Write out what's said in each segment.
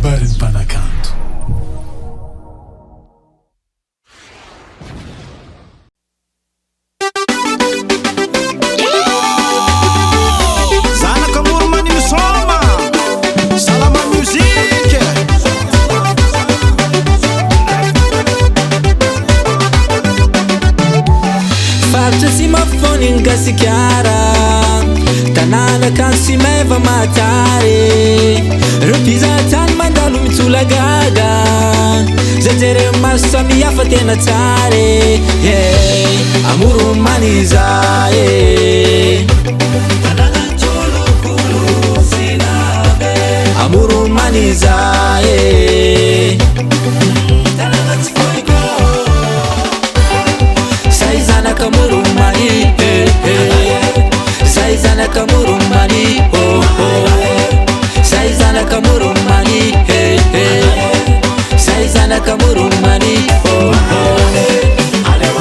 kabarin'ny mpanakanto. Gasikara tanana kan si meva matare repizatan mandalo mitulagaga zajere masami afatena tare amuru maniza tanana cholo kulu sinabe amuru maniza tanana tfoiko saizana kamuru mani Saizana kamurumani, oh oh. Saizana kamurumani, hey hey. Saizana kamurumani, oh oh.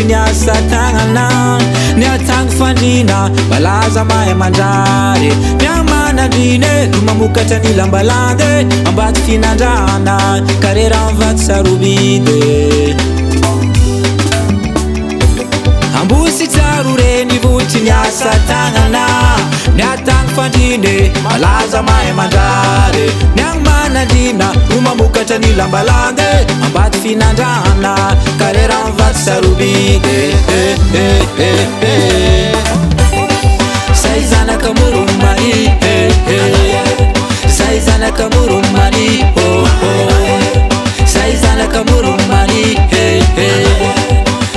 Niasa tangana niatang fandina balaza maya manjare nyamana dine lumamukata nilambalande ambat finandana karera mvat sarubide ambusi tarure nivuti niasa tangana niatang fandine balaza maya manjare nyamana dina lumamukata nilambalande ambat finandana karera mvat sarubide Saizana kamurumani, Saizana kamurumani, oh oh. Saizana kamurumani,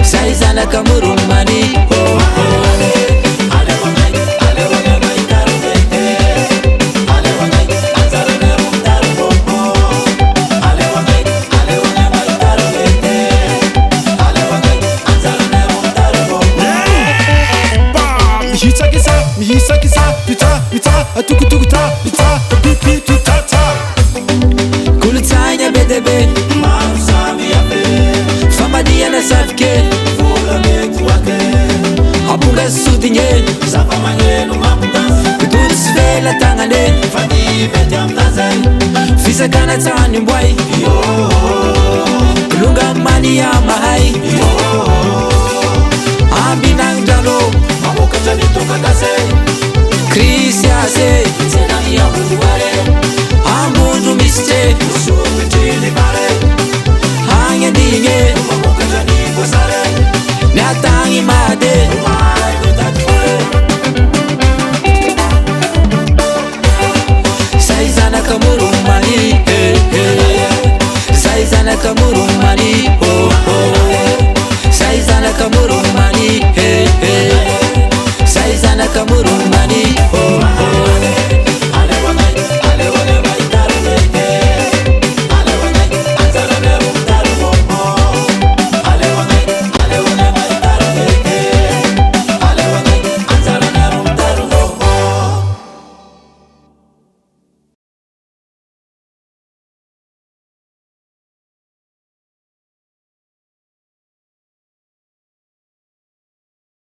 Saizana kamurumani, oh oh. Tukutukuta, ita, pipi, tutata. Kulitanya bedebe, Mamsami ape. Famadia na safke, Fula metu wake. Apunga sudinye, Zapa mangenu mamutas. Kudut svela tangane, Fadi betiam tazai. Fisa kana tani mbwai, Yo. Lunga mani ya mahai, Yo.